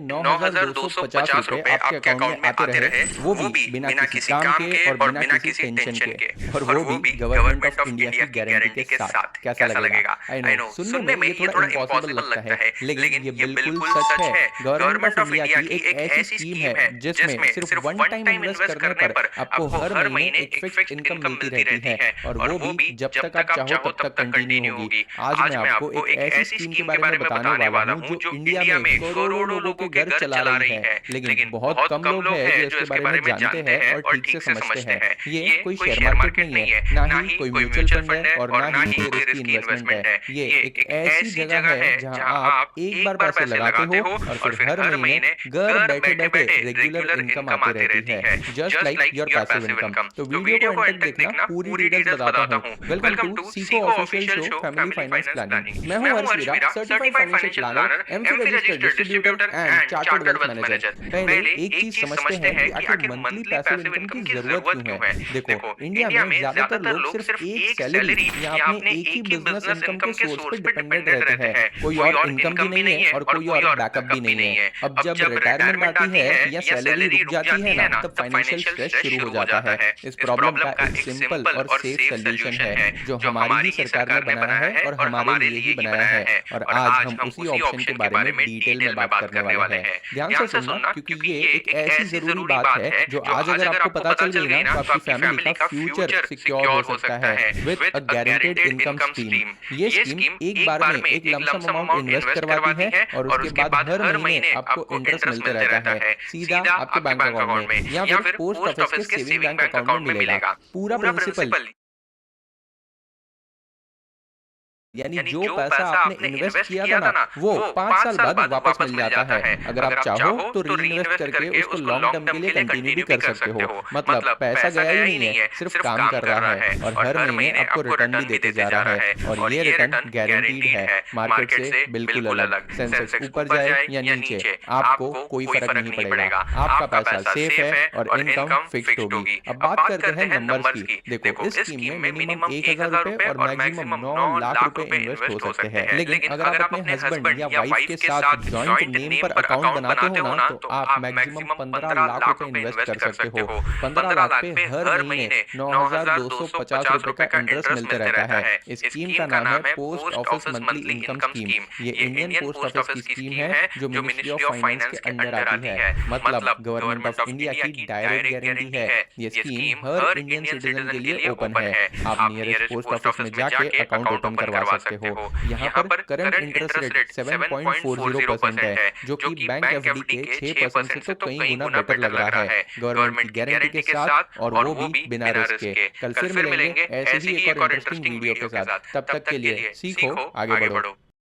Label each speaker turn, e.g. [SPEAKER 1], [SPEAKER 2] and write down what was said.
[SPEAKER 1] 9,250 रुपए आपके अकाउंट में आते रहे, वो भी बिना किसी काम के और बिना किसी टेंशन के, और वो भी गवर्नमेंट ऑफ इंडिया की गारंटी के साथ। कैसा लगेगा? आई नो सुनने में ये थोड़ा इम्पॉसिबल लगता है, लेकिन ये बिल्कुल सच है। गवर्नमेंट ऑफ इंडिया की एक ऐसी स्कीम है जिसमें सिर्फ वन टाइम इन्वेस्ट करने पर आपको हर महीने एक फिक्स्ड इनकम मिलती रहती है, और वो भी जब तक आप चाहो तब तक कंटिन्यू होगी। आज मैं आपको एक ऐसी स्कीम के बारे में बताने वाला हूँ जो इंडिया में करोड़ों लोगों के घर चला रही है, लेकिन बहुत कम लोग हैं जो इसके बारे में जानते हैं और ठीक से समझते हैं। ये कोई शेयर मार्केट नहीं है, ना ही कोई म्यूचुअल फंड है, और ना ही कोई रिस्की इन्वेस्टमेंट है। ये एक ऐसी जगह है जहां आप एक बार पैसे लगाते हो और फिर हर महीने घर बैठे बैठे रेगुलर इनकम आती रहती है, just like your passive income. तो वीडियो को एंड तक देखना, पूरी डिटेल्स बताता हूँ। वेलकम टू सीको official show family finance planning. मैं हूँ Harsh Veera, certified financial planner, AMFI registered distributor and chartered wealth manager. पहले एक चीज समझते हैं कि आखिर मंथली पैसिव इनकम की जरूरत क्यों है। देखो, इंडिया में ज्यादातर लोग सिर्फ एक सैलरी या अपने एक ही बिजनेस इनकम के सोर्स पर डिपेंडेंट रहते हैं। कोई और इनकम भी नहीं है और कोई और बैकअप भी नहीं है। अब जब रिटायरमेंट आती है या सैलरी रुक जाती है ना, तब फाइनेंशियल स्ट्रेस शुरू हो जाता है। इस प्रॉब्लम का एक सिंपल और सेफ सोल्यूशन है जो हमारी ही सरकार ने बनाया है और हमारे लिए ही बनाया है, और आज हम उसी ऑप्शन के बारे में डिटेल में बात करने वाले हैं। ध्यान से सुनना, क्योंकि ये एक ऐसी जरूरी बात है जो आज अगर आपको पता चल गई ना, तो आपकी फैमिली का फ्यूचर सिक्योर हो सकता है with a guaranteed income scheme. ये स्कीम एक बार में एक लमसम अमाउंट इन्वेस्ट करवाती है और उसके बाद हर महीने आपको इंटरेस्ट मिलते रहता है, सीधा आपके बैंक अकाउंट में या फिर पोस्ट ऑफिस के सेविंग बैंक अकाउंट में मिलेगा। पूरा प्रिंसिपल यानी जो पैसा आपने इन्वेस्ट किया था ना, वो 5 साल बाद वापस मिल जाता है। अगर आप चाहो तो री इन्वेस्ट करके उसको लॉन्ग टर्म के लिए कंटिन्यू भी कर सकते हो। मतलब पैसा गया ही नहीं है, सिर्फ काम कर रहा है, और हर महीने आपको रिटर्न भी देते जा रहा है, और ये रिटर्न गारंटीड है, मार्केट से बिल्कुल अलग। सेंसेक्स ऊपर जाए या नीचे, आपको कोई फर्क नहीं पड़ेगा। आपका पैसा सेफ है और इनकम फिक्स्ड होगी। अब बात करते हैं नंबर्स की। देखो, इस स्कीम में मिनिमम 1,000 रुपए और मैक्सिमम 9 लाख रुपए इन्वेस्ट हो सकते हैं। लेकिन अगर आप अपने हस्बैंड या वाइफ के साथ जॉइंट नेम पर अकाउंट बनाते हो ना, तो आप मैक्सिमम 15 लाख रुपए इन्वेस्ट कर सकते हो। 15 लाख पे हर महीने 9,250 रुपए का इंटरेस्ट मिलते रहता है। इस स्कीम का नाम है post office monthly income scheme. ये इंडियन पोस्ट ऑफिस की स्कीम है जो मिनिस्ट्री ऑफ फाइनेंस के अंडर आती है। मतलब गवर्नमेंट ऑफ इंडिया की डायरेक्ट गारंटी है। ये स्कीम हर इंडियन सिटीजन के लिए ओपन है। आप नियरेस्ट पोस्ट ऑफिस में जाके अकाउंट ओपन करवा सकते हो। यहाँ पर करंट इंटरेस्ट रेट 7.40% है, जो कि बैंक एफडी के 6% से तो कई गुना बेटर लग रहा है, गवर्नमेंट की गारंटी के साथ, और वो भी बिना रिस्क के। कल फिर मिलेंगे ऐसे ही एक और इंटरेस्टिंग वीडियो के साथ। तब तक के लिए सीखो, आगे बढ़ो।